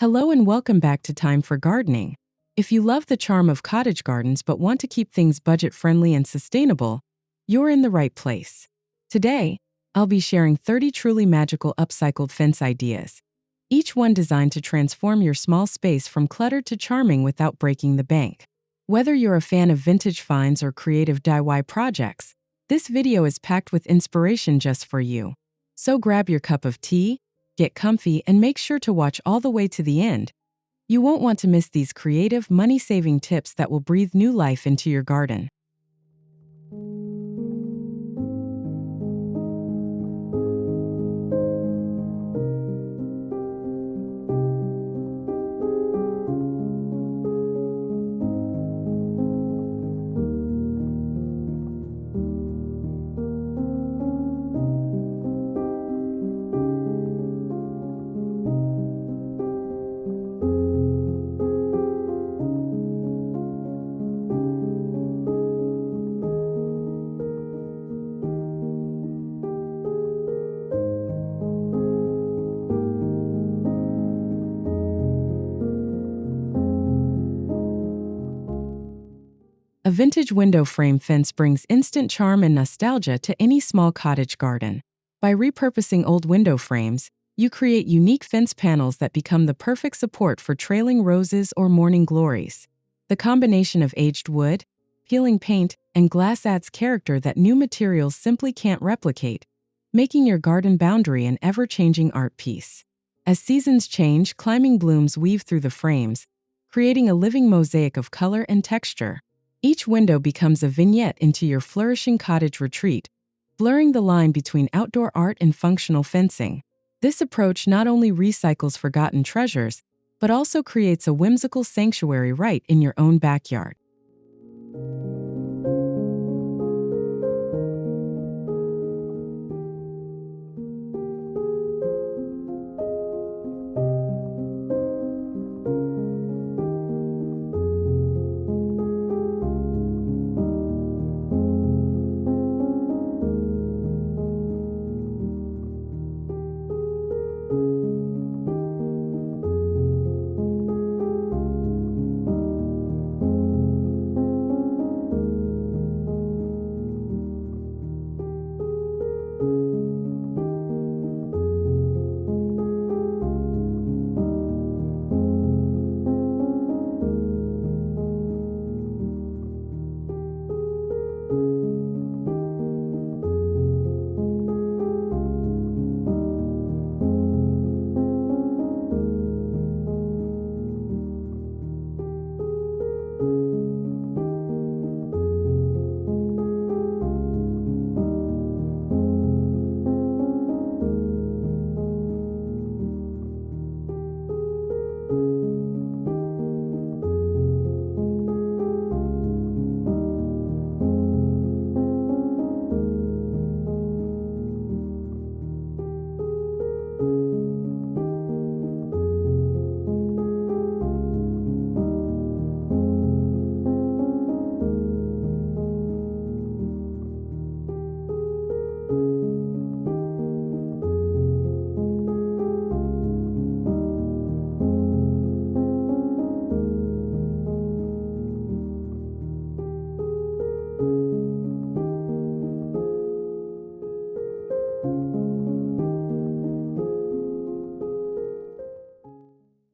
Hello and welcome back to Time for Gardening. If you love the charm of cottage gardens but want to keep things budget-friendly and sustainable, you're in the right place. Today, I'll be sharing 30 truly magical upcycled fence ideas, each one designed to transform your small space from cluttered to charming without breaking the bank. Whether you're a fan of vintage finds or creative DIY projects, this video is packed with inspiration just for you. So grab your cup of tea, get comfy, and make sure to watch all the way to the end. You won't want to miss these creative, money-saving tips that will breathe new life into your garden. A vintage window frame fence brings instant charm and nostalgia to any small cottage garden. By repurposing old window frames, you create unique fence panels that become the perfect support for trailing roses or morning glories. The combination of aged wood, peeling paint, and glass adds character that new materials simply can't replicate, making your garden boundary an ever-changing art piece. As seasons change, climbing blooms weave through the frames, creating a living mosaic of color and texture. Each window becomes a vignette into your flourishing cottage retreat, blurring the line between outdoor art and functional fencing. This approach not only recycles forgotten treasures, but also creates a whimsical sanctuary right in your own backyard.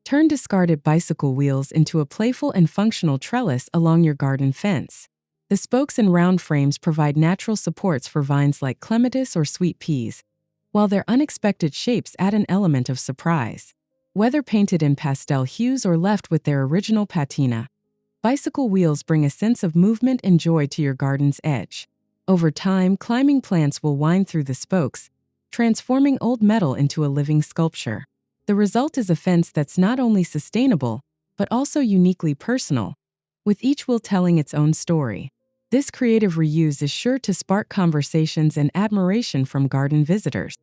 Turn discarded bicycle wheels into a playful and functional trellis along your garden fence. The spokes and round frames provide natural supports for vines like clematis or sweet peas, while their unexpected shapes add an element of surprise. Whether painted in pastel hues or left with their original patina, bicycle wheels bring a sense of movement and joy to your garden's edge. Over time, climbing plants will wind through the spokes, transforming old metal into a living sculpture. The result is a fence that's not only sustainable, but also uniquely personal, with each wheel telling its own story. This creative reuse is sure to spark conversations and admiration from garden visitors.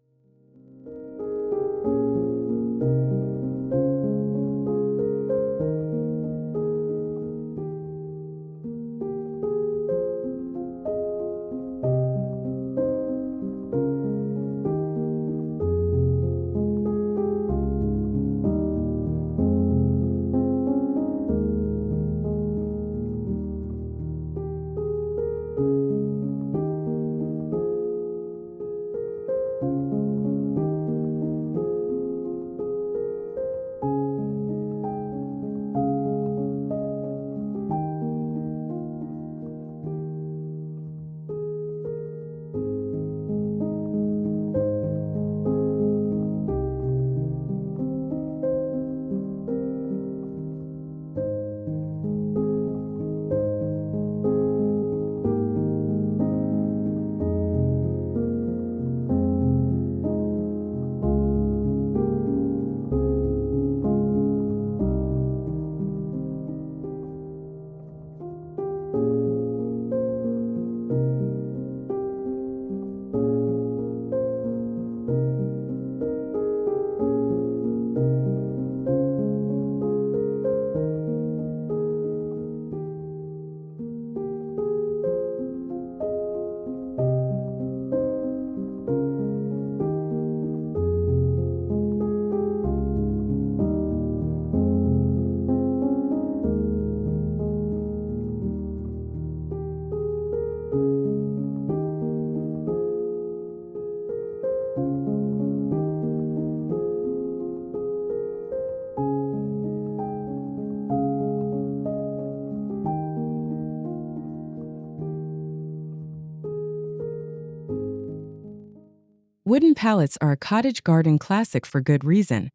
Wooden pallets are a cottage garden classic for good reason.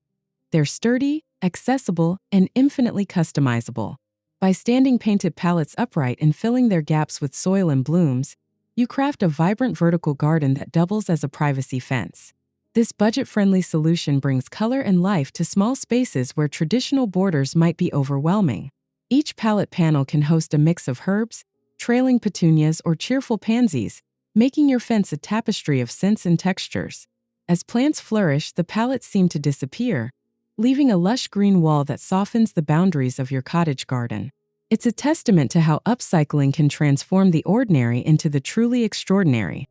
They're sturdy, accessible, and infinitely customizable. By standing painted pallets upright and filling their gaps with soil and blooms, you craft a vibrant vertical garden that doubles as a privacy fence. This budget-friendly solution brings color and life to small spaces where traditional borders might be overwhelming. Each pallet panel can host a mix of herbs, trailing petunias, or cheerful pansies, making your fence a tapestry of scents and textures. As plants flourish, the pallets seem to disappear, leaving a lush green wall that softens the boundaries of your cottage garden. It's a testament to how upcycling can transform the ordinary into the truly extraordinary.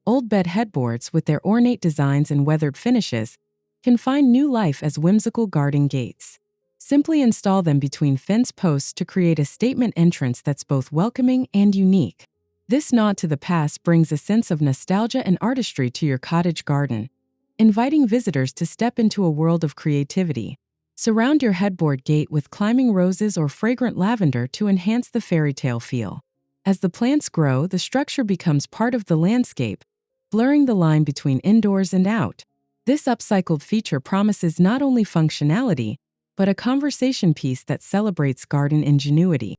Old bed headboards, with their ornate designs and weathered finishes, can find new life as whimsical garden gates. Simply install them between fence posts to create a statement entrance that's both welcoming and unique. This nod to the past brings a sense of nostalgia and artistry to your cottage garden, inviting visitors to step into a world of creativity. Surround your headboard gate with climbing roses or fragrant lavender to enhance the fairy tale feel. As the plants grow, the structure becomes part of the landscape, blurring the line between indoors and out. This upcycled feature promises not only functionality, but a conversation piece that celebrates garden ingenuity.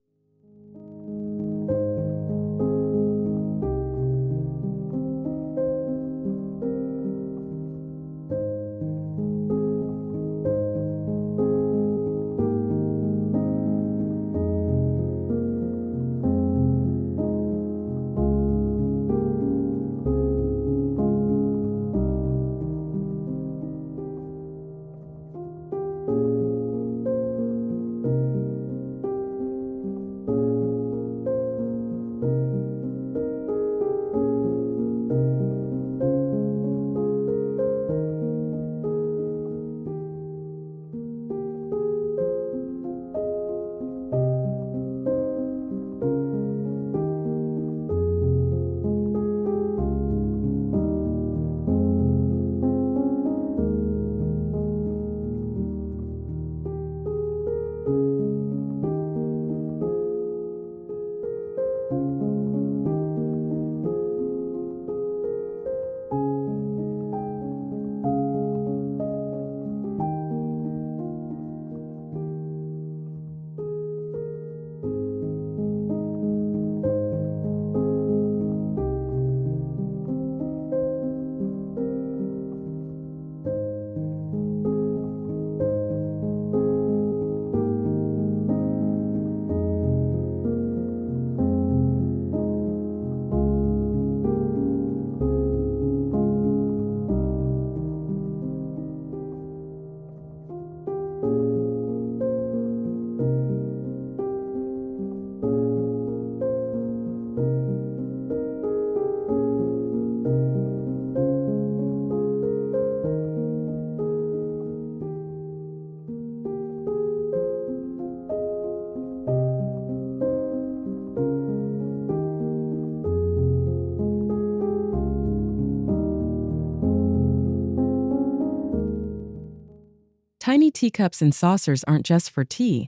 Tiny teacups and saucers aren't just for tea.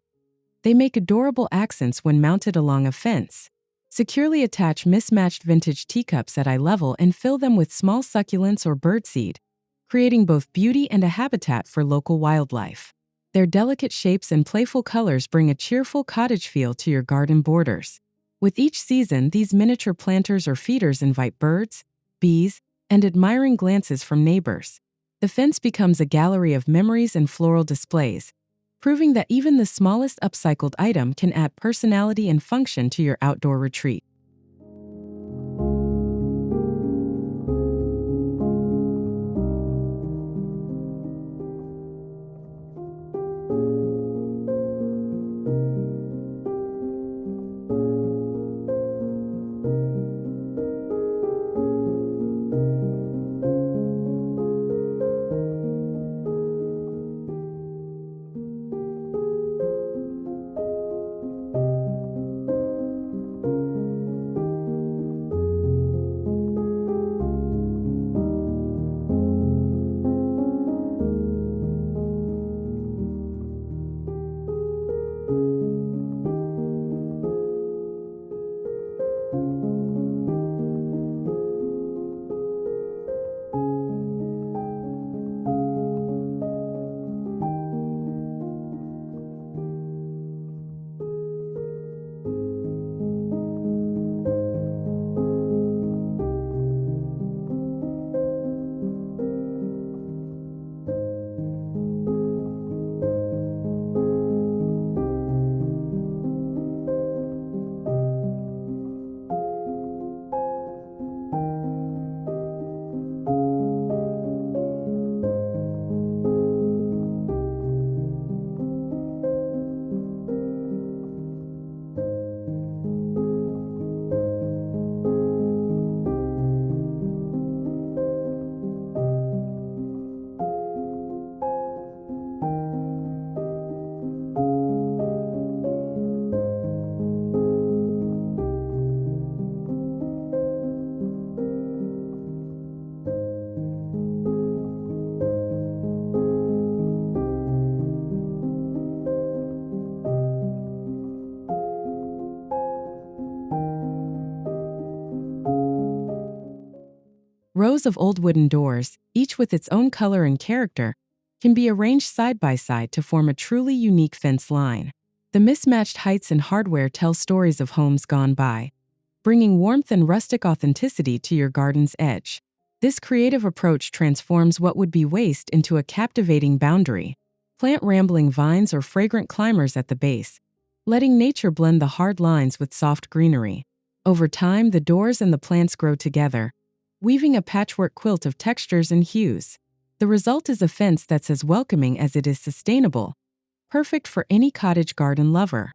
They make adorable accents when mounted along a fence. Securely attach mismatched vintage teacups at eye level and fill them with small succulents or birdseed, creating both beauty and a habitat for local wildlife. Their delicate shapes and playful colors bring a cheerful cottage feel to your garden borders. With each season, these miniature planters or feeders invite birds, bees, and admiring glances from neighbors. The fence becomes a gallery of memories and floral displays, proving that even the smallest upcycled item can add personality and function to your outdoor retreat. Rows of old wooden doors, each with its own color and character, can be arranged side by side to form a truly unique fence line. The mismatched heights and hardware tell stories of homes gone by, bringing warmth and rustic authenticity to your garden's edge. This creative approach transforms what would be waste into a captivating boundary. Plant rambling vines or fragrant climbers at the base, letting nature blend the hard lines with soft greenery. Over time, the doors and the plants grow together, weaving a patchwork quilt of textures and hues. The result is a fence that's as welcoming as it is sustainable, perfect for any cottage garden lover.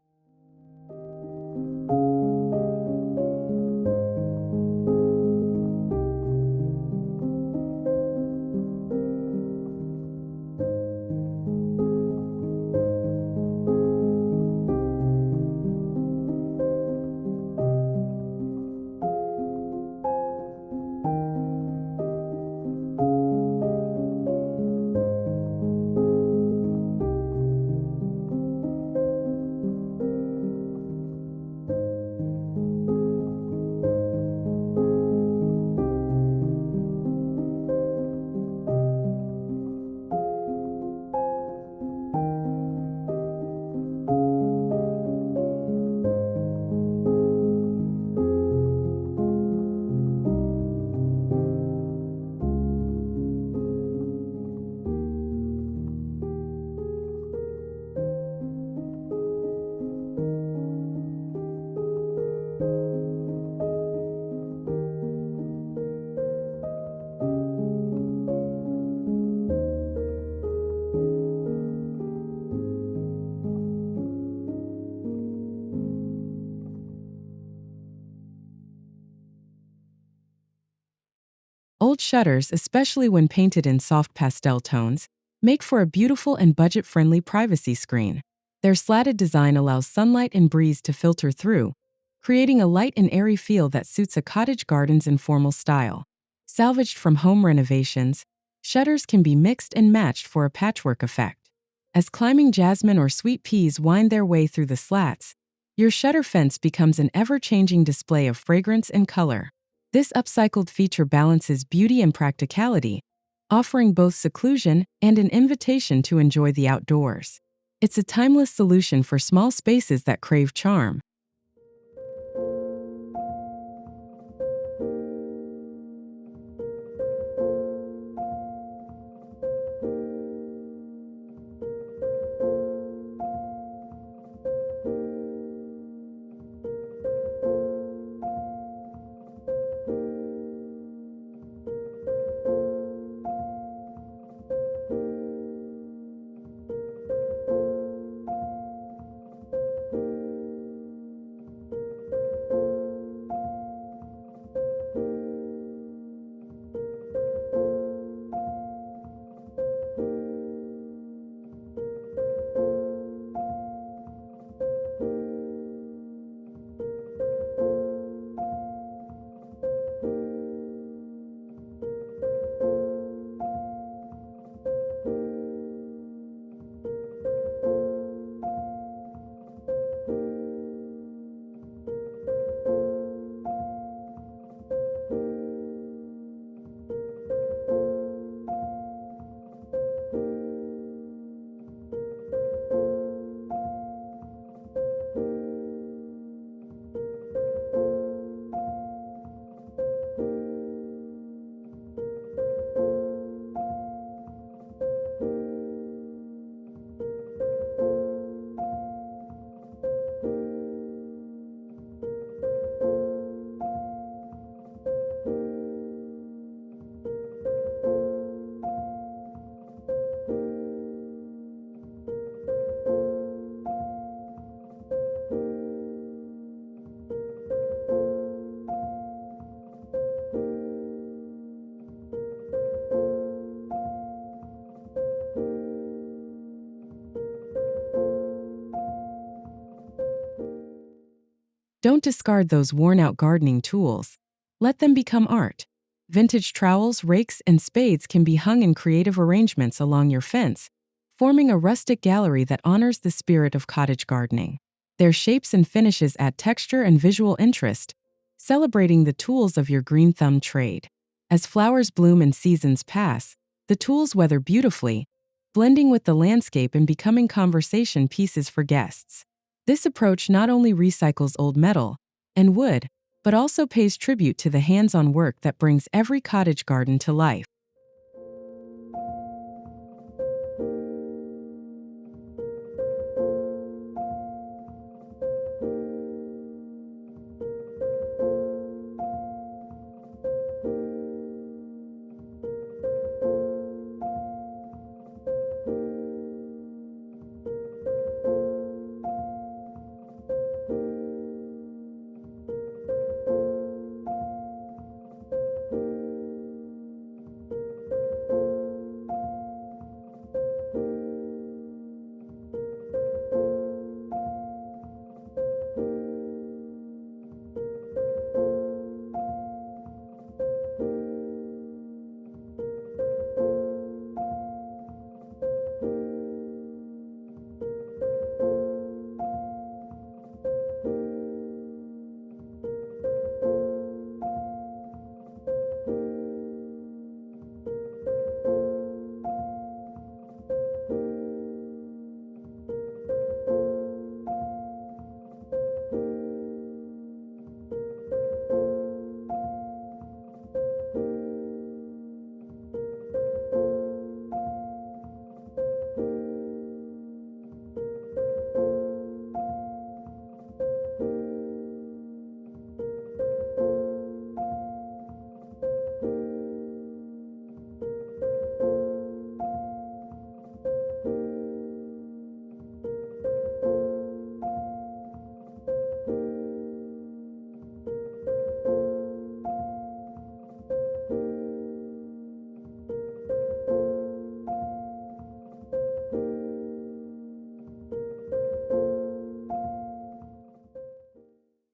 Old shutters, especially when painted in soft pastel tones, make for a beautiful and budget-friendly privacy screen. Their slatted design allows sunlight and breeze to filter through, creating a light and airy feel that suits a cottage garden's informal style. Salvaged from home renovations, shutters can be mixed and matched for a patchwork effect. As climbing jasmine or sweet peas wind their way through the slats, your shutter fence becomes an ever-changing display of fragrance and color. This upcycled feature balances beauty and practicality, offering both seclusion and an invitation to enjoy the outdoors. It's a timeless solution for small spaces that crave charm. Don't discard those worn-out gardening tools. Let them become art. Vintage trowels, rakes, and spades can be hung in creative arrangements along your fence, forming a rustic gallery that honors the spirit of cottage gardening. Their shapes and finishes add texture and visual interest, celebrating the tools of your green thumb trade. As flowers bloom and seasons pass, the tools weather beautifully, blending with the landscape and becoming conversation pieces for guests. This approach not only recycles old metal and wood, but also pays tribute to the hands-on work that brings every cottage garden to life.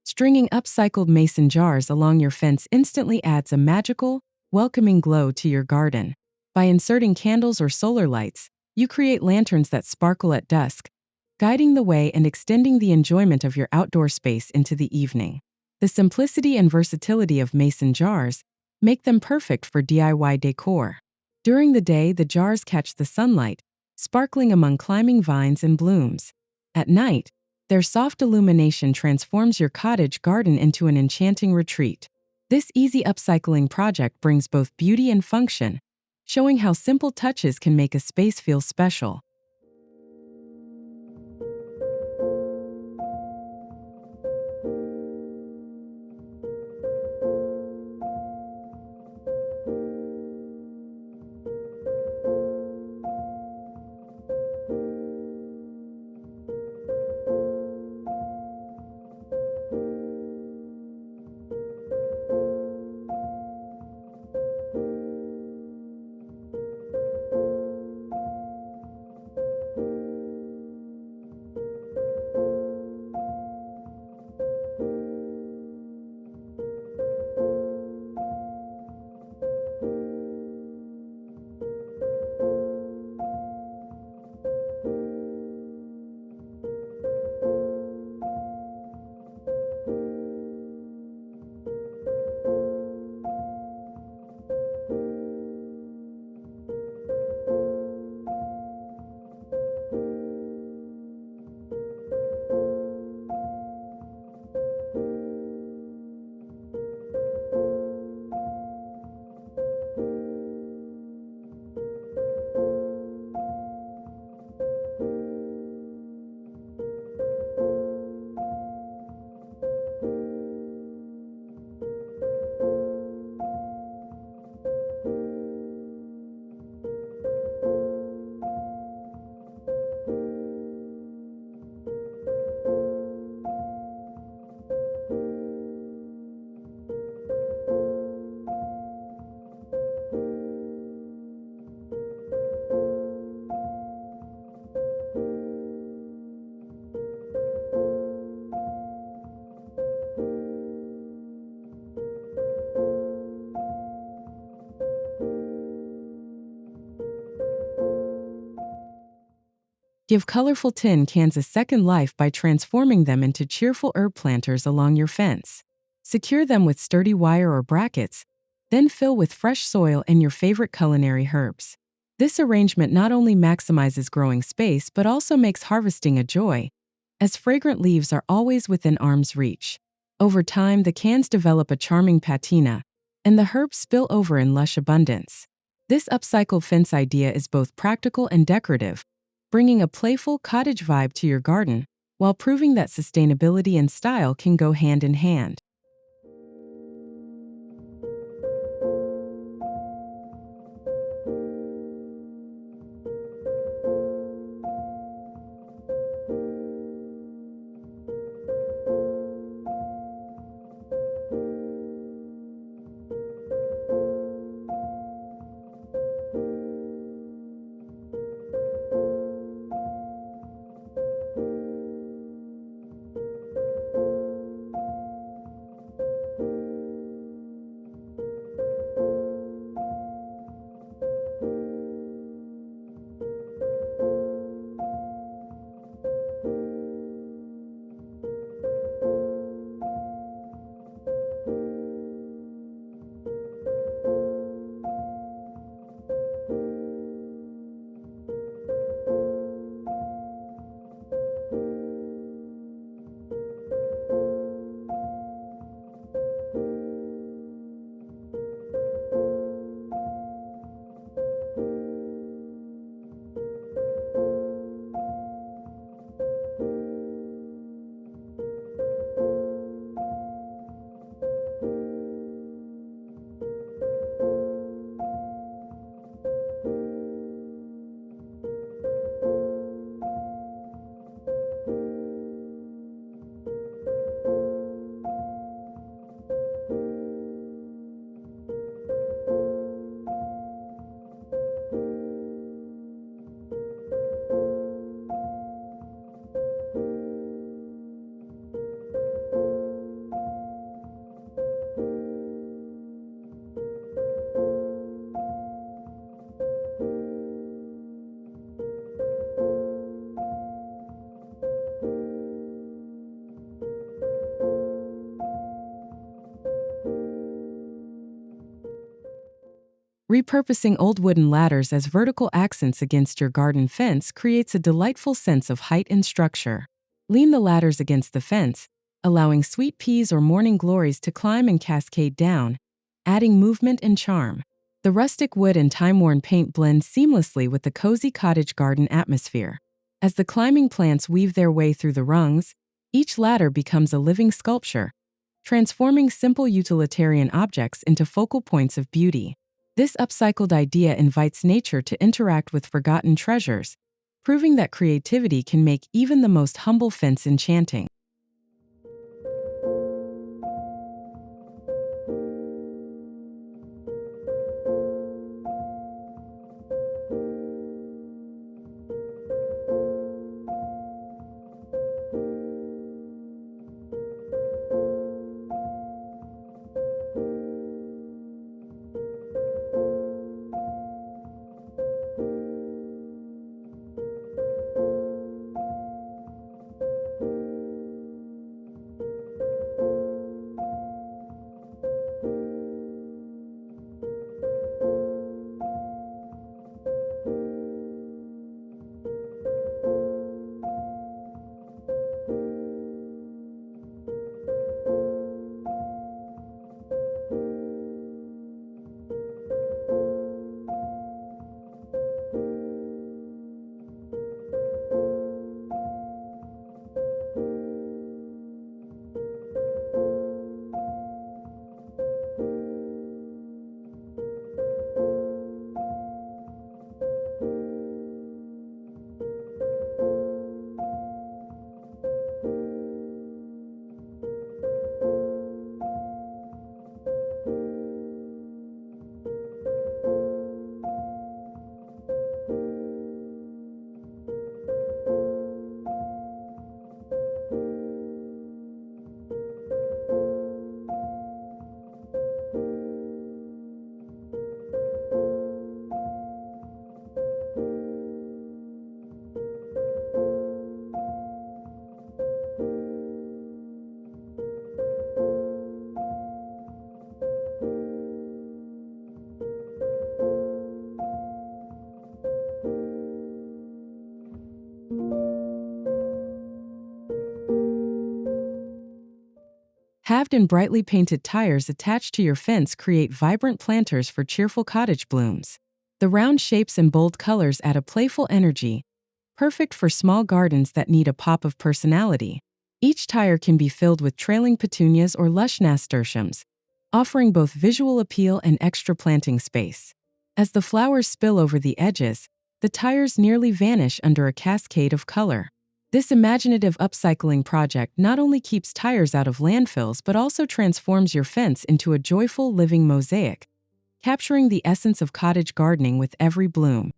Stringing upcycled mason jars along your fence instantly adds a magical, welcoming glow to your garden. By inserting candles or solar lights, You create lanterns that sparkle at dusk, guiding the way and extending the enjoyment of your outdoor space into the evening. The simplicity and versatility of mason jars make them perfect for DIY decor. During the day, the jars catch the sunlight, sparkling among climbing vines and blooms. At night, their soft illumination transforms your cottage garden into an enchanting retreat. This easy upcycling project brings both beauty and function, showing how simple touches can make a space feel special. Give colorful tin cans a second life by transforming them into cheerful herb planters along your fence. Secure them with sturdy wire or brackets, then fill with fresh soil and your favorite culinary herbs. This arrangement not only maximizes growing space but also makes harvesting a joy, as fragrant leaves are always within arm's reach. Over time, the cans develop a charming patina, and the herbs spill over in lush abundance. This upcycled fence idea is both practical and decorative, bringing a playful cottage vibe to your garden, while proving that sustainability and style can go hand in hand. Repurposing old wooden ladders as vertical accents against your garden fence creates a delightful sense of height and structure. Lean the ladders against the fence, allowing sweet peas or morning glories to climb and cascade down, adding movement and charm. The rustic wood and time-worn paint blend seamlessly with the cozy cottage garden atmosphere. As the climbing plants weave their way through the rungs, each ladder becomes a living sculpture, transforming simple utilitarian objects into focal points of beauty. This upcycled idea invites nature to interact with forgotten treasures, proving that creativity can make even the most humble fence enchanting. Halved and brightly painted tires attached to your fence create vibrant planters for cheerful cottage blooms. The round shapes and bold colors add a playful energy, perfect for small gardens that need a pop of personality. Each tire can be filled with trailing petunias or lush nasturtiums, offering both visual appeal and extra planting space. As the flowers spill over the edges, the tires nearly vanish under a cascade of color. This imaginative upcycling project not only keeps tires out of landfills but also transforms your fence into a joyful living mosaic, capturing the essence of cottage gardening with every bloom.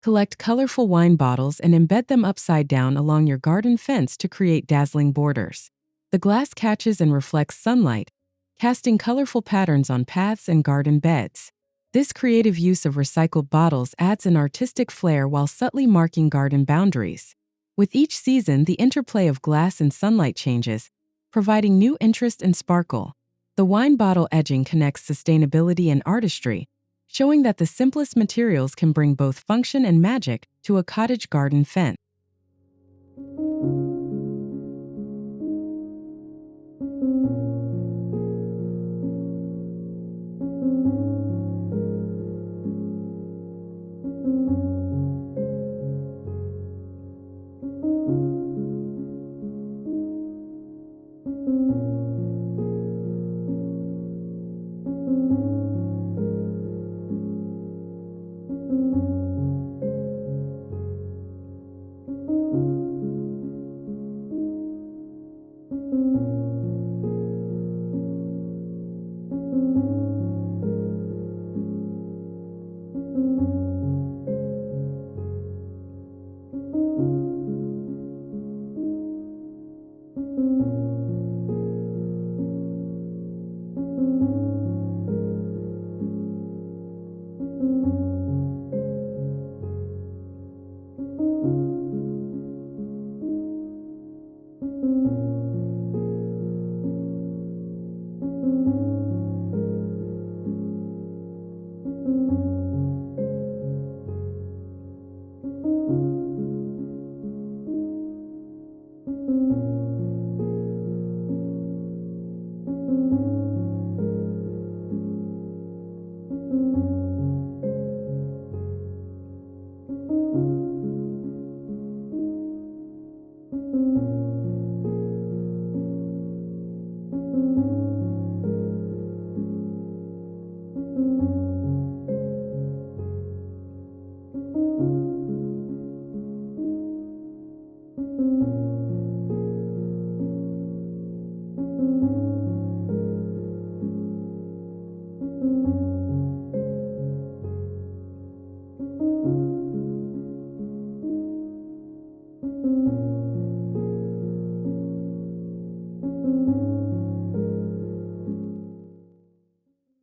Collect colorful wine bottles and embed them upside down along your garden fence to create dazzling borders. The glass catches and reflects sunlight, casting colorful patterns on paths and garden beds. This creative use of recycled bottles adds an artistic flair while subtly marking garden boundaries. With each season, the interplay of glass and sunlight changes, providing new interest and sparkle. The wine bottle edging connects sustainability and artistry, showing that the simplest materials can bring both function and magic to a cottage garden fence.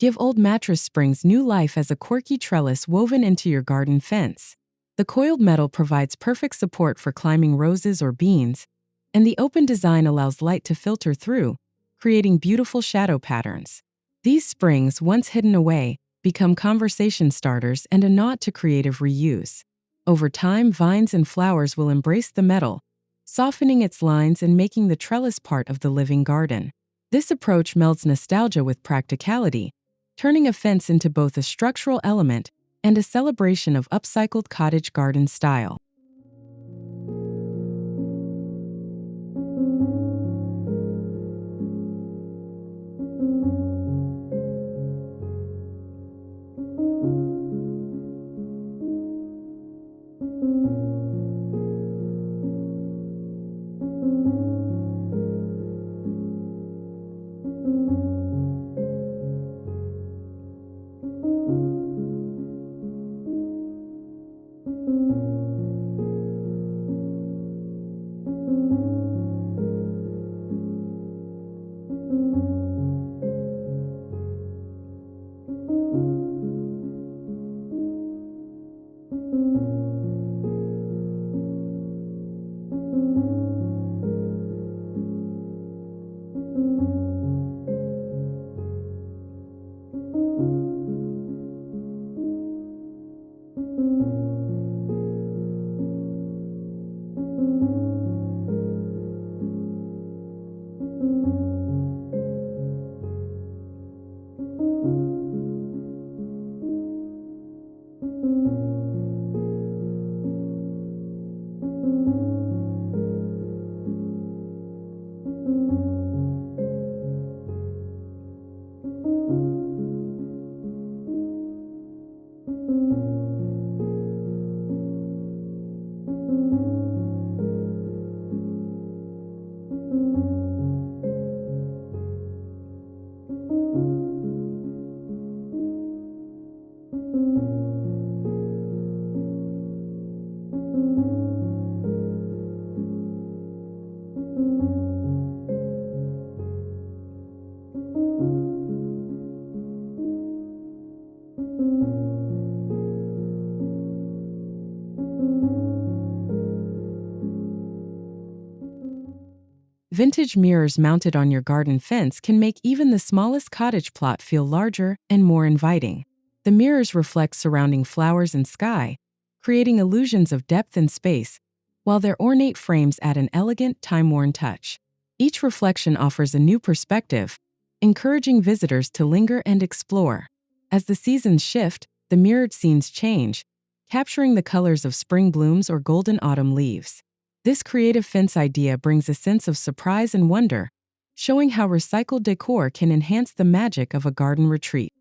Give old mattress springs new life as a quirky trellis woven into your garden fence. The coiled metal provides perfect support for climbing roses or beans, and the open design allows light to filter through, creating beautiful shadow patterns. These springs, once hidden away, become conversation starters and a nod to creative reuse. Over time, vines and flowers will embrace the metal, softening its lines and making the trellis part of the living garden. This approach melds nostalgia with practicality, turning a fence into both a structural element and a celebration of upcycled cottage garden style. Vintage mirrors mounted on your garden fence can make even the smallest cottage plot feel larger and more inviting. The mirrors reflect surrounding flowers and sky, creating illusions of depth and space, while their ornate frames add an elegant, time-worn touch. Each reflection offers a new perspective, encouraging visitors to linger and explore. As the seasons shift, the mirrored scenes change, capturing the colors of spring blooms or golden autumn leaves. This creative fence idea brings a sense of surprise and wonder, showing how recycled decor can enhance the magic of a garden retreat.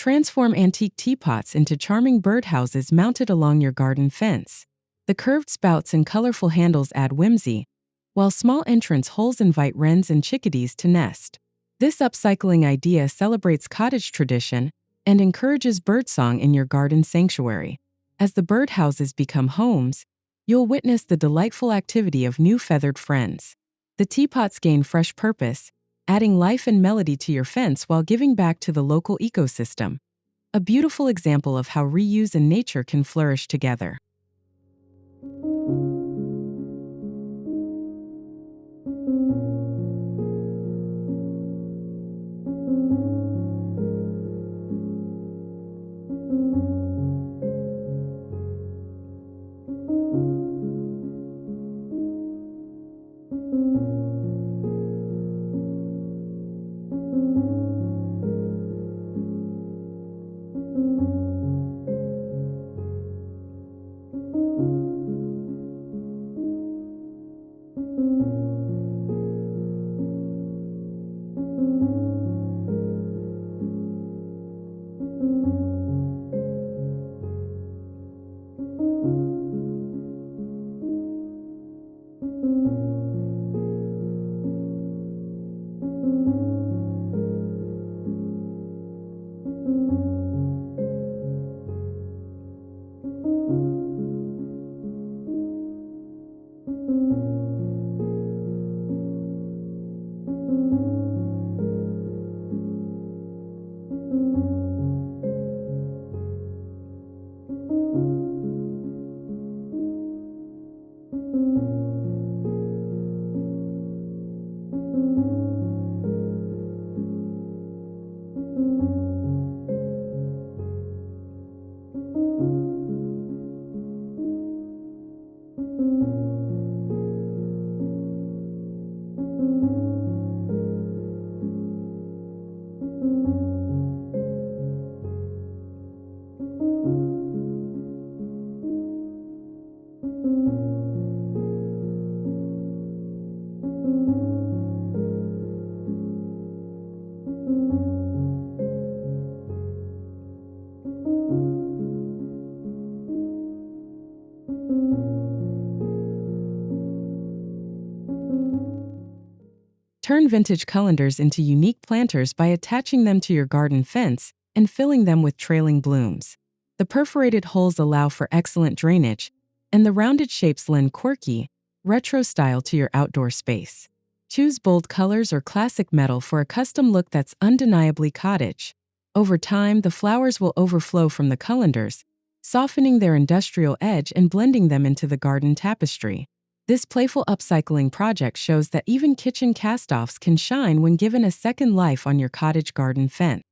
Transform antique teapots into charming birdhouses mounted along your garden fence. The curved spouts and colorful handles add whimsy, while small entrance holes invite wrens and chickadees to nest. This upcycling idea celebrates cottage tradition and encourages birdsong in your garden sanctuary. As the birdhouses become homes, you'll witness the delightful activity of new feathered friends. The teapots gain fresh purpose, adding life and melody to your fence while giving back to the local ecosystem. A beautiful example of how reuse and nature can flourish together. Turn vintage colanders into unique planters by attaching them to your garden fence and filling them with trailing blooms. The perforated holes allow for excellent drainage, and the rounded shapes lend quirky, retro style to your outdoor space. Choose bold colors or classic metal for a custom look that's undeniably cottage. Over time, the flowers will overflow from the colanders, softening their industrial edge and blending them into the garden tapestry. This playful upcycling project shows that even kitchen cast-offs can shine when given a second life on your cottage garden fence.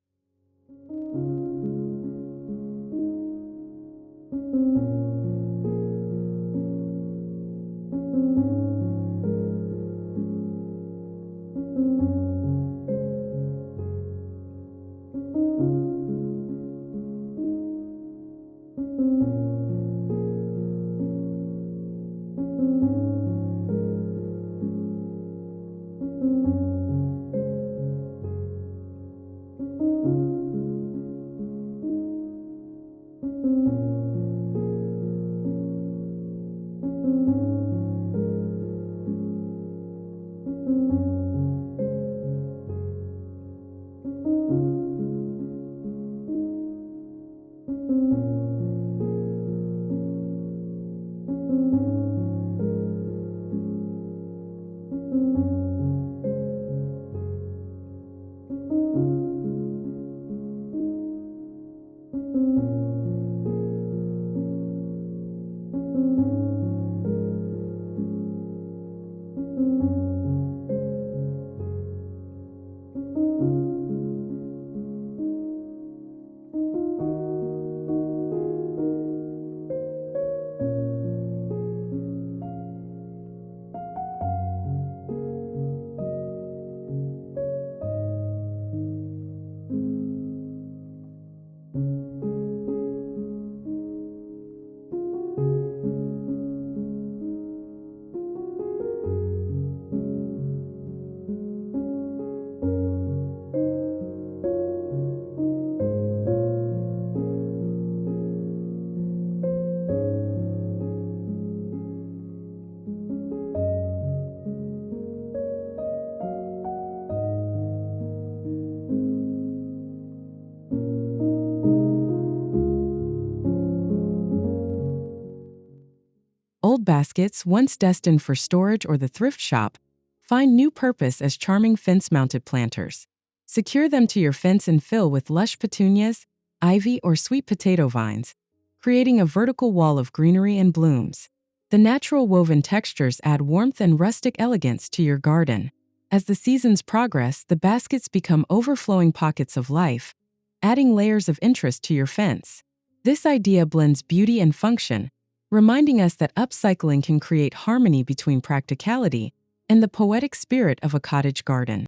Old baskets, once destined for storage or the thrift shop, find new purpose as charming fence-mounted planters. Secure them to your fence and fill with lush petunias, ivy, or sweet potato vines, creating a vertical wall of greenery and blooms. The natural woven textures add warmth and rustic elegance to your garden. As the seasons progress, the baskets become overflowing pockets of life, adding layers of interest to your fence. This idea blends beauty and function, reminding us that upcycling can create harmony between practicality and the poetic spirit of a cottage garden.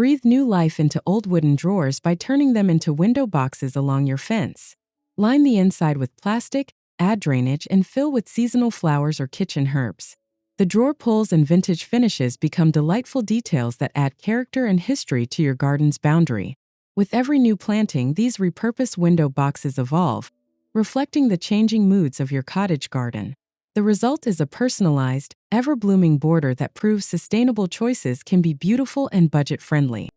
Breathe new life into old wooden drawers by turning them into window boxes along your fence. Line the inside with plastic, add drainage, and fill with seasonal flowers or kitchen herbs. The drawer pulls and vintage finishes become delightful details that add character and history to your garden's boundary. With every new planting, these repurposed window boxes evolve, reflecting the changing moods of your cottage garden. The result is a personalized, ever-blooming border that proves sustainable choices can be beautiful and budget-friendly.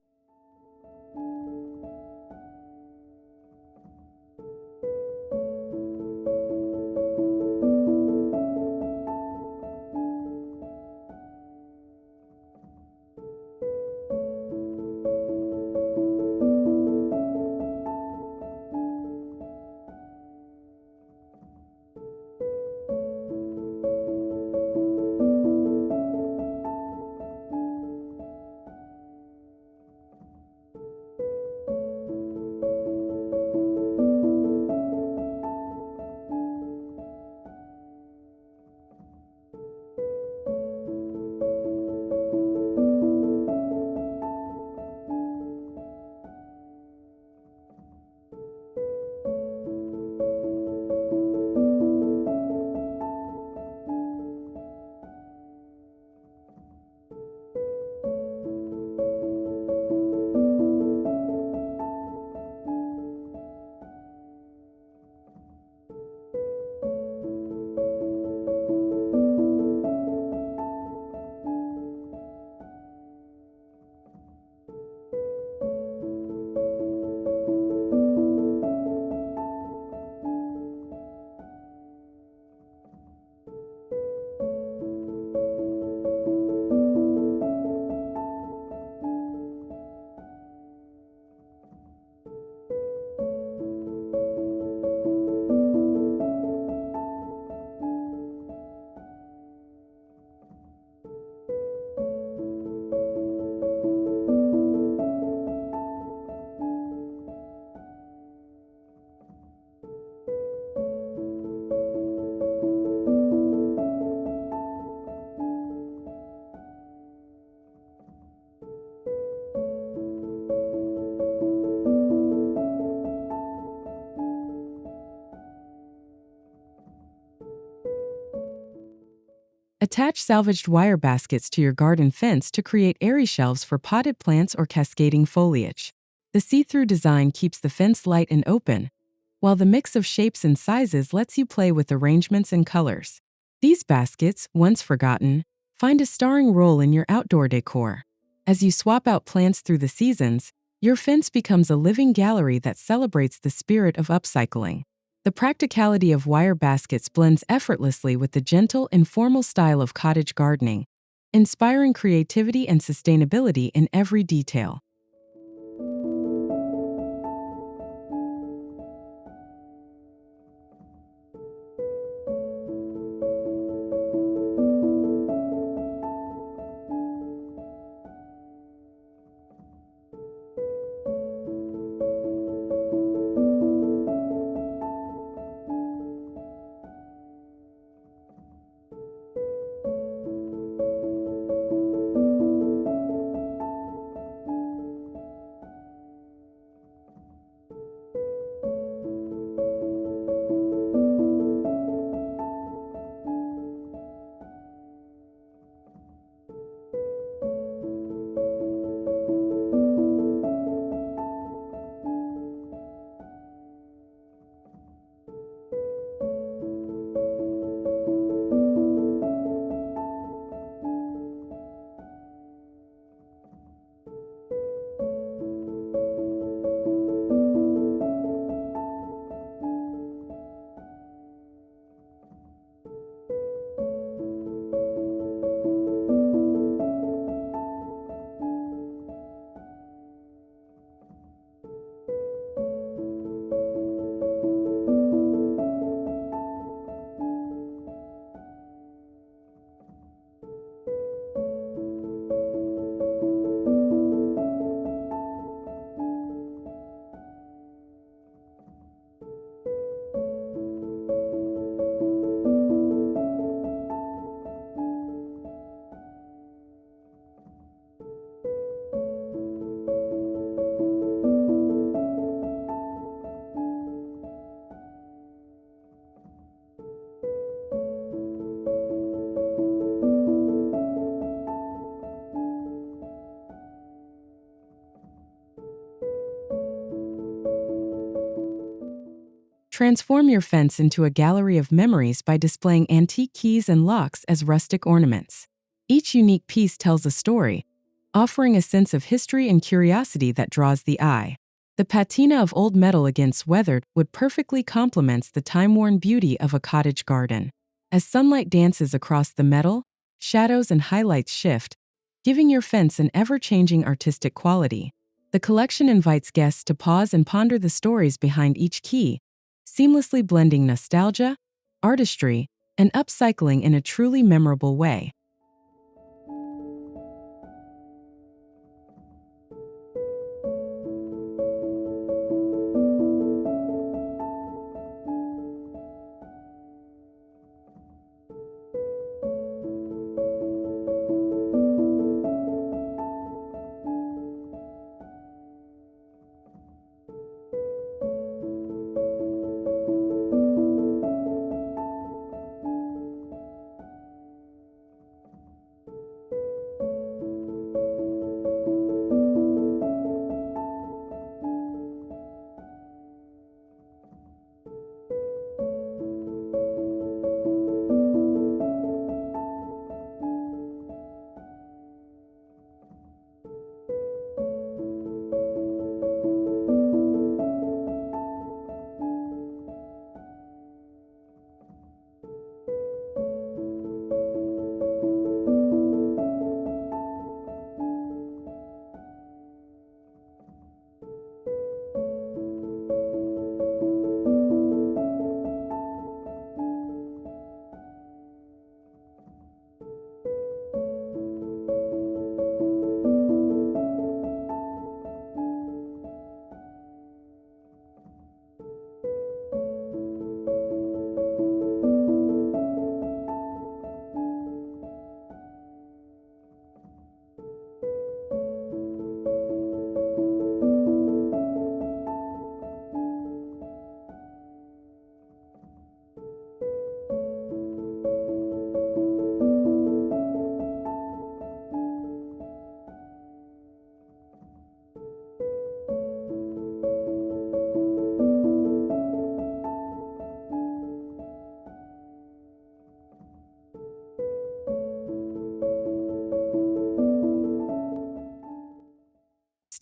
Attach salvaged wire baskets to your garden fence to create airy shelves for potted plants or cascading foliage. The see-through design keeps the fence light and open, while the mix of shapes and sizes lets you play with arrangements and colors. These baskets, once forgotten, find a starring role in your outdoor decor. As you swap out plants through the seasons, your fence becomes a living gallery that celebrates the spirit of upcycling. The practicality of wire baskets blends effortlessly with the gentle, informal style of cottage gardening, inspiring creativity and sustainability in every detail. Transform your fence into a gallery of memories by displaying antique keys and locks as rustic ornaments. Each unique piece tells a story, offering a sense of history and curiosity that draws the eye. The patina of old metal against weathered wood perfectly complements the time-worn beauty of a cottage garden. As sunlight dances across the metal, shadows and highlights shift, giving your fence an ever-changing artistic quality. The collection invites guests to pause and ponder the stories behind each key, seamlessly blending nostalgia, artistry, and upcycling in a truly memorable way.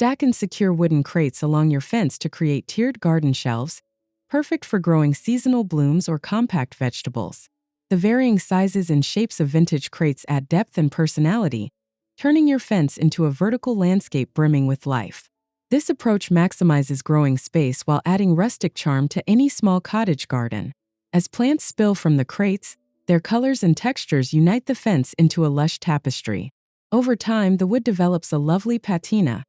Stack and secure wooden crates along your fence to create tiered garden shelves, perfect for growing seasonal blooms or compact vegetables. The varying sizes and shapes of vintage crates add depth and personality, turning your fence into a vertical landscape brimming with life. This approach maximizes growing space while adding rustic charm to any small cottage garden. As plants spill from the crates, their colors and textures unite the fence into a lush tapestry. Over time, the wood develops a lovely patina,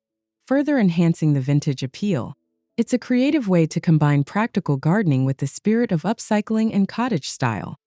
further enhancing the vintage appeal. It's a creative way to combine practical gardening with the spirit of upcycling and cottage style.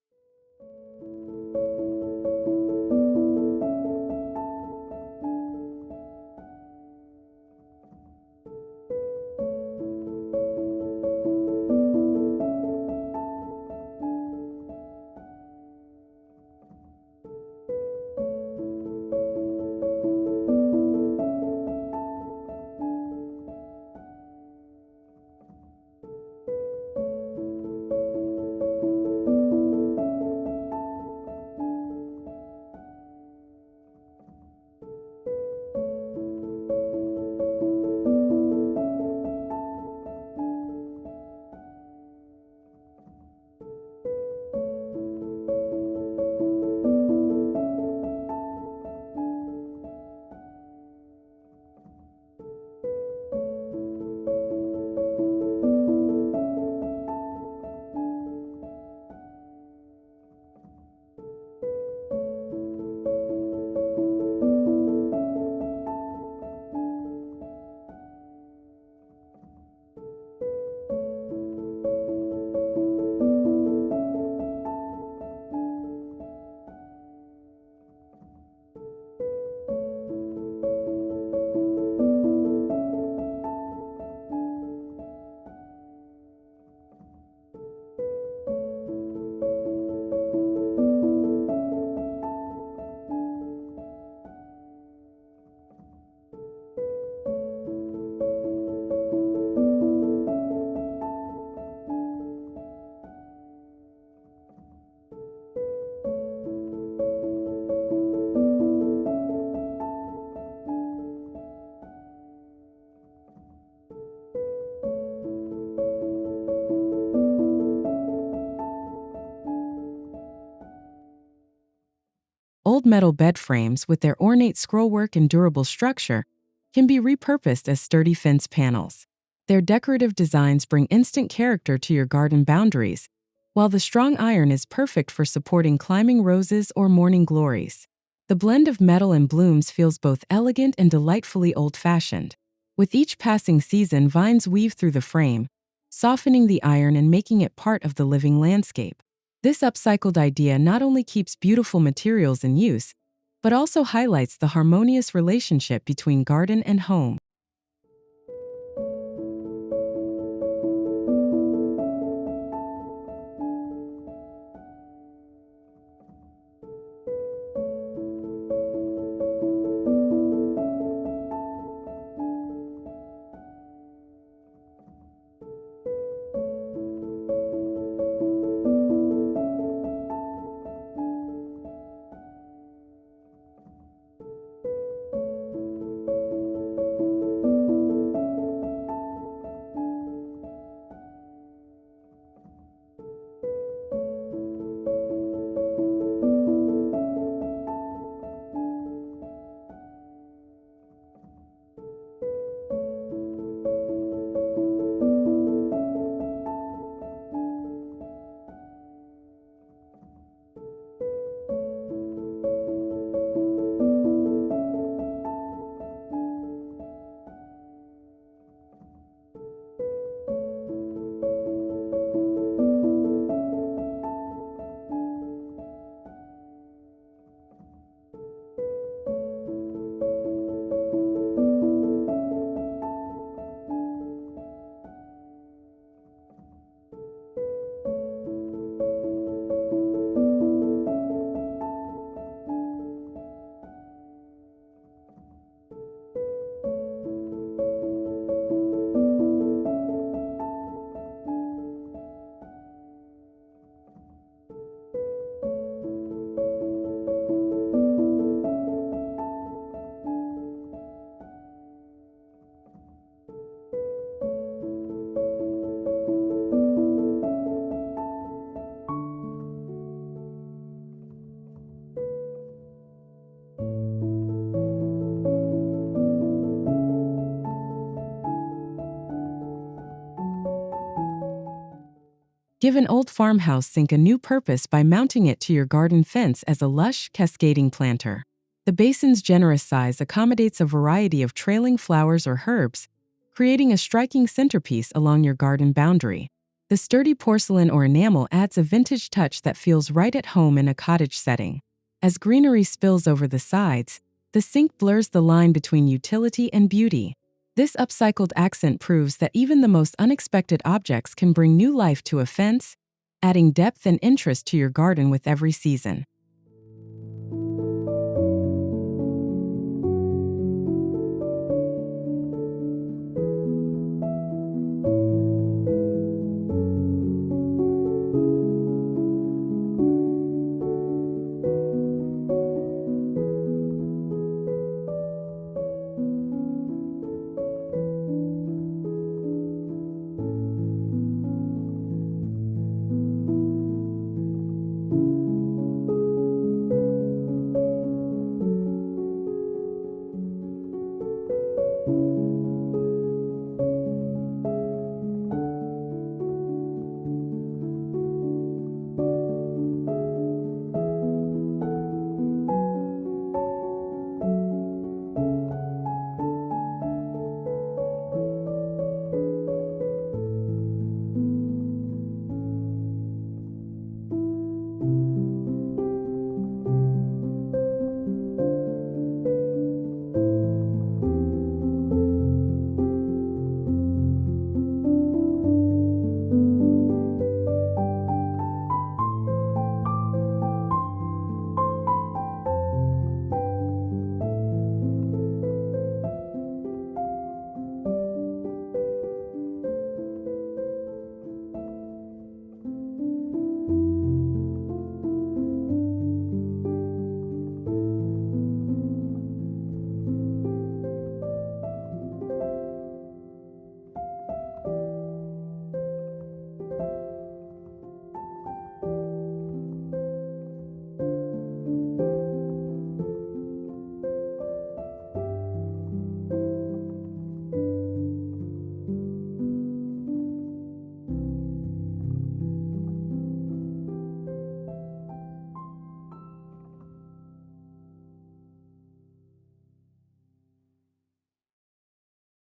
Old metal bed frames with their ornate scrollwork and durable structure can be repurposed as sturdy fence panels. Their decorative designs bring instant character to your garden boundaries, while the strong iron is perfect for supporting climbing roses or morning glories. The blend of metal and blooms feels both elegant and delightfully old-fashioned. With each passing season, vines weave through the frame, softening the iron and making it part of the living landscape. This upcycled idea not only keeps beautiful materials in use, but also highlights the harmonious relationship between garden and home. Give an old farmhouse sink a new purpose by mounting it to your garden fence as a lush, cascading planter. The basin's generous size accommodates a variety of trailing flowers or herbs, creating a striking centerpiece along your garden boundary. The sturdy porcelain or enamel adds a vintage touch that feels right at home in a cottage setting. As greenery spills over the sides, the sink blurs the line between utility and beauty. This upcycled accent proves that even the most unexpected objects can bring new life to a fence, adding depth and interest to your garden with every season.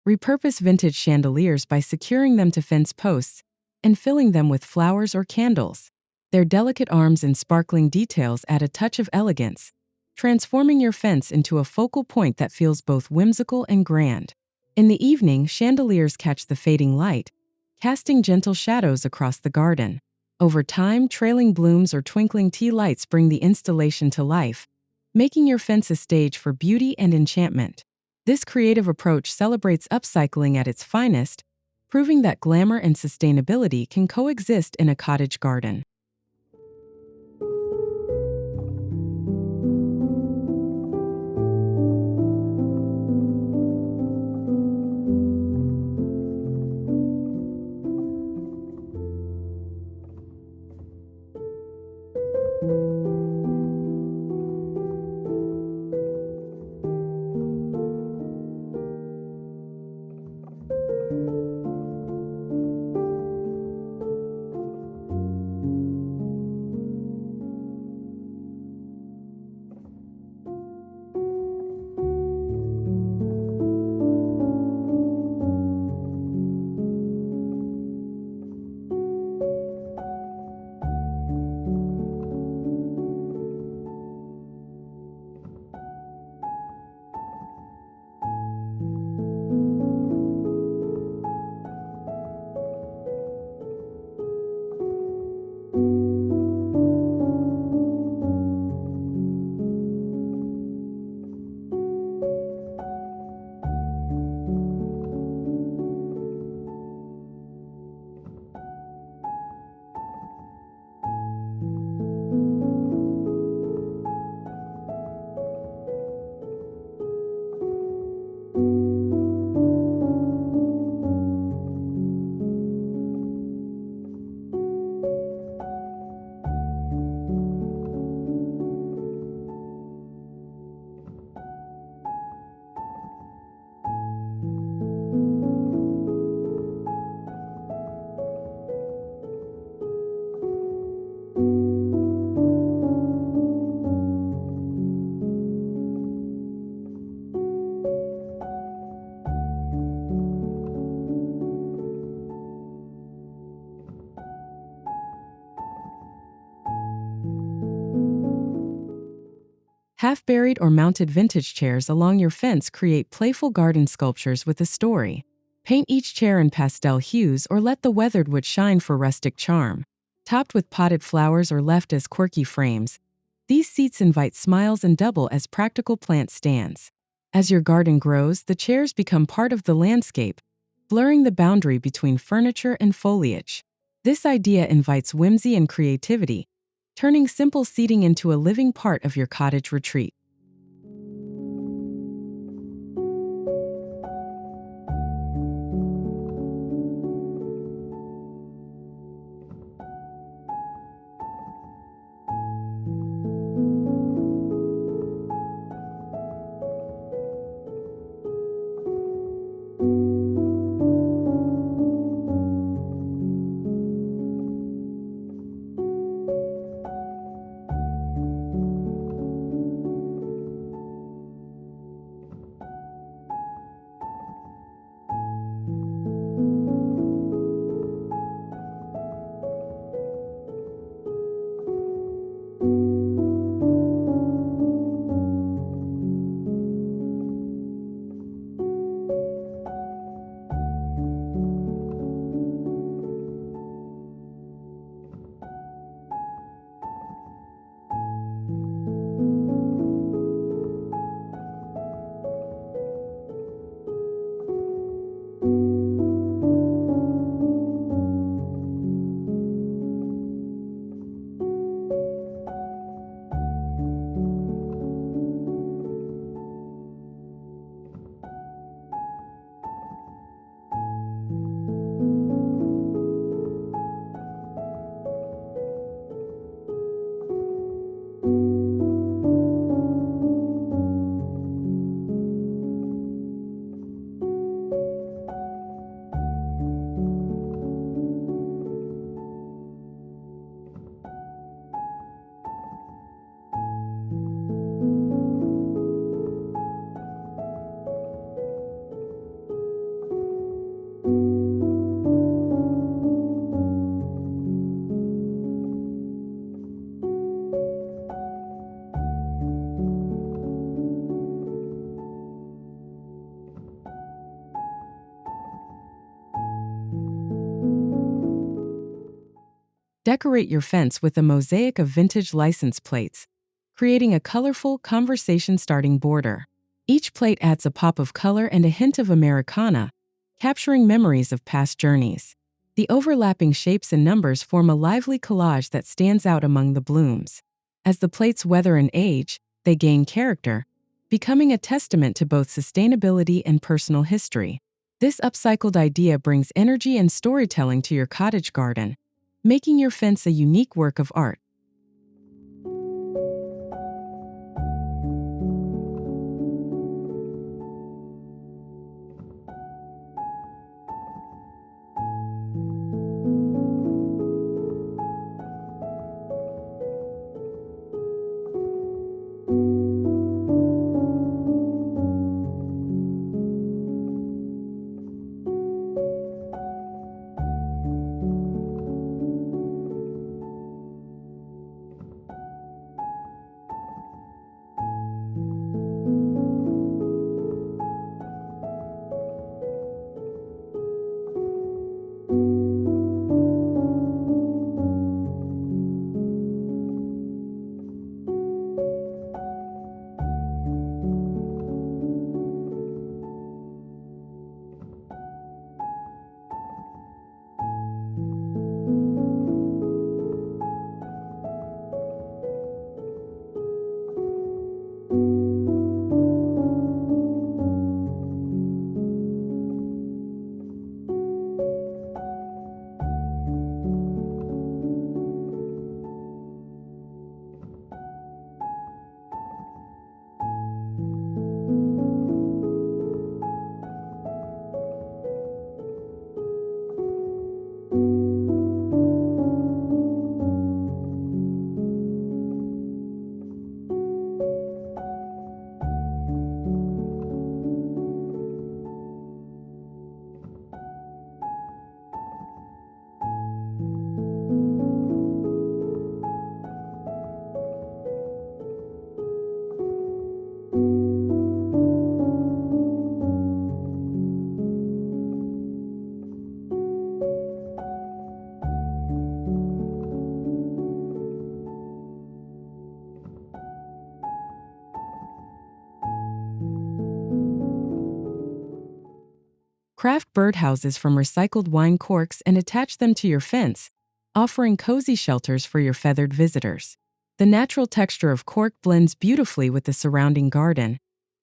Repurpose vintage chandeliers by securing them to fence posts and filling them with flowers or candles. Their delicate arms and sparkling details add a touch of elegance, transforming your fence into a focal point that feels both whimsical and grand. In the evening, chandeliers catch the fading light, casting gentle shadows across the garden. Over time, trailing blooms or twinkling tea lights bring the installation to life, making your fence a stage for beauty and enchantment. This creative approach celebrates upcycling at its finest, proving that glamour and sustainability can coexist in a cottage garden. Half-buried or mounted vintage chairs along your fence create playful garden sculptures with a story. Paint each chair in pastel hues or let the weathered wood shine for rustic charm. Topped with potted flowers or left as quirky frames, these seats invite smiles and double as practical plant stands. As your garden grows, the chairs become part of the landscape, blurring the boundary between furniture and foliage. This idea invites whimsy and creativity, turning simple seating into a living part of your cottage retreat. Decorate your fence with a mosaic of vintage license plates, creating a colorful, conversation-starting border. Each plate adds a pop of color and a hint of Americana, capturing memories of past journeys. The overlapping shapes and numbers form a lively collage that stands out among the blooms. As the plates weather and age, they gain character, becoming a testament to both sustainability and personal history. This upcycled idea brings energy and storytelling to your cottage garden, making your fence a unique work of art. Craft birdhouses from recycled wine corks and attach them to your fence, offering cozy shelters for your feathered visitors. The natural texture of cork blends beautifully with the surrounding garden,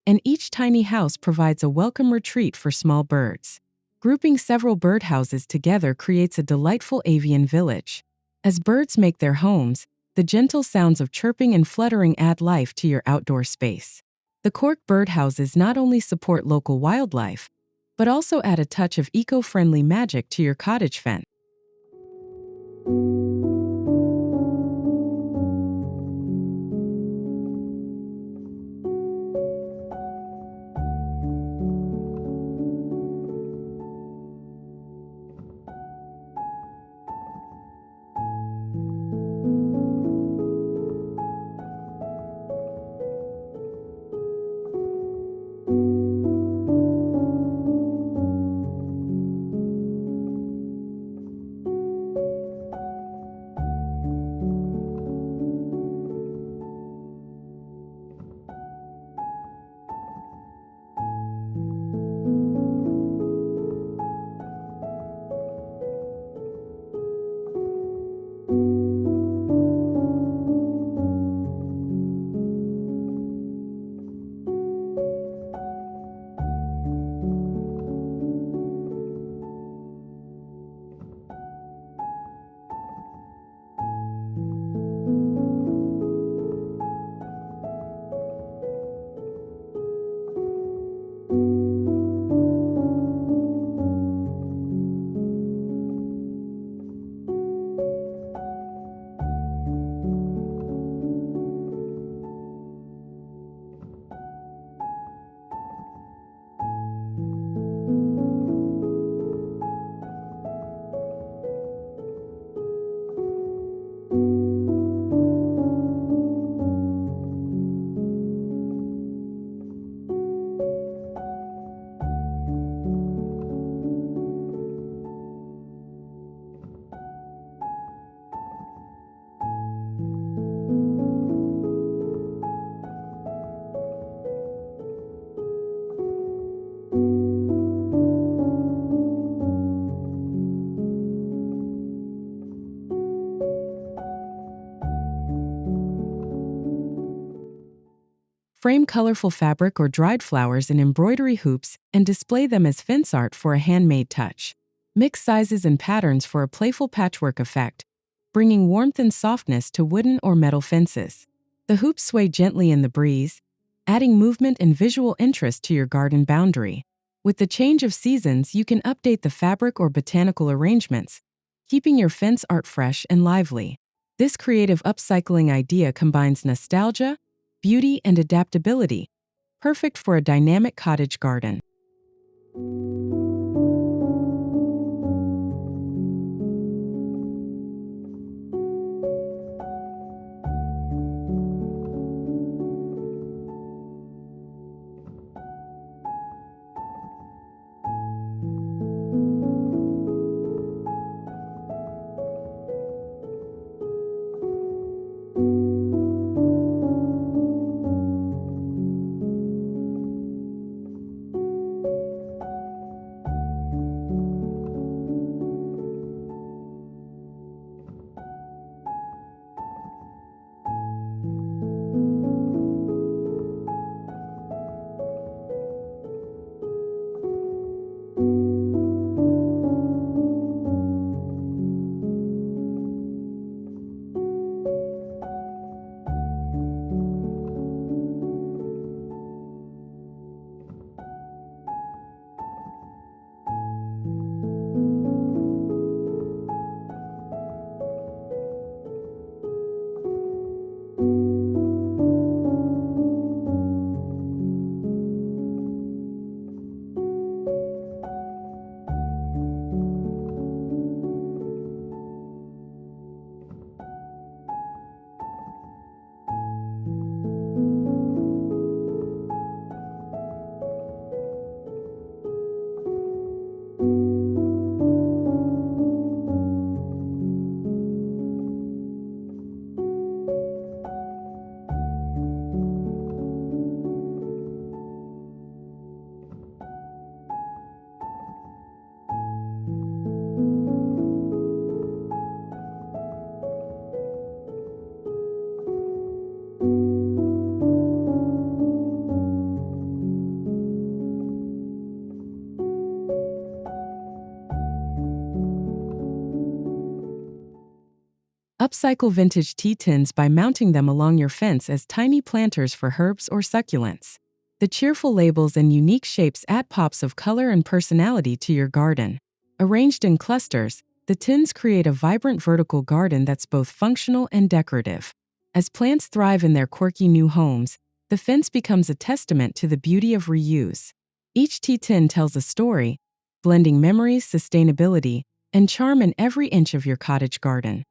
and each tiny house provides a welcome retreat for small birds. Grouping several birdhouses together creates a delightful avian village. As birds make their homes, the gentle sounds of chirping and fluttering add life to your outdoor space. The cork birdhouses not only support local wildlife, but also add a touch of eco-friendly magic to your cottage fence. Frame colorful fabric or dried flowers in embroidery hoops and display them as fence art for a handmade touch. Mix sizes and patterns for a playful patchwork effect, bringing warmth and softness to wooden or metal fences. The hoops sway gently in the breeze, adding movement and visual interest to your garden boundary. With the change of seasons, you can update the fabric or botanical arrangements, keeping your fence art fresh and lively. This creative upcycling idea combines nostalgia, beauty, and adaptability, perfect for a dynamic cottage garden. Upcycle vintage tea tins by mounting them along your fence as tiny planters for herbs or succulents. The cheerful labels and unique shapes add pops of color and personality to your garden. Arranged in clusters, the tins create a vibrant vertical garden that's both functional and decorative. As plants thrive in their quirky new homes, the fence becomes a testament to the beauty of reuse. Each tea tin tells a story, blending memories, sustainability, and charm in every inch of your cottage garden.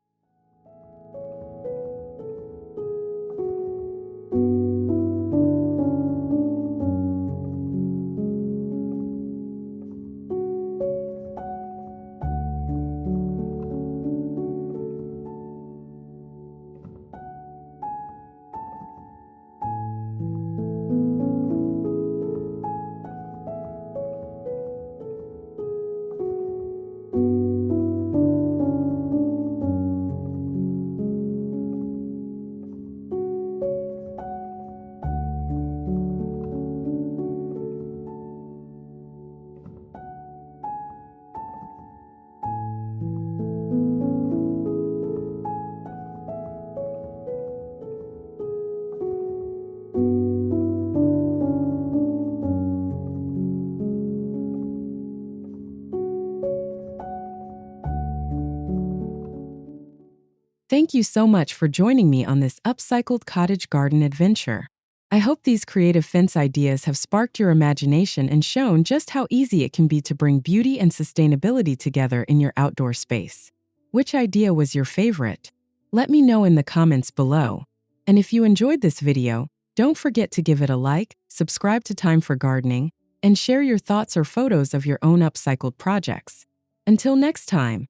Thank you so much for joining me on this upcycled cottage garden adventure. I hope these creative fence ideas have sparked your imagination and shown just how easy it can be to bring beauty and sustainability together in your outdoor space. Which idea was your favorite? Let me know in the comments below. And if you enjoyed this video, don't forget to give it a like, subscribe to Time for Gardening, and share your thoughts or photos of your own upcycled projects. Until next time,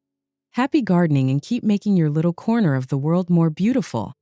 happy gardening and keep making your little corner of the world more beautiful.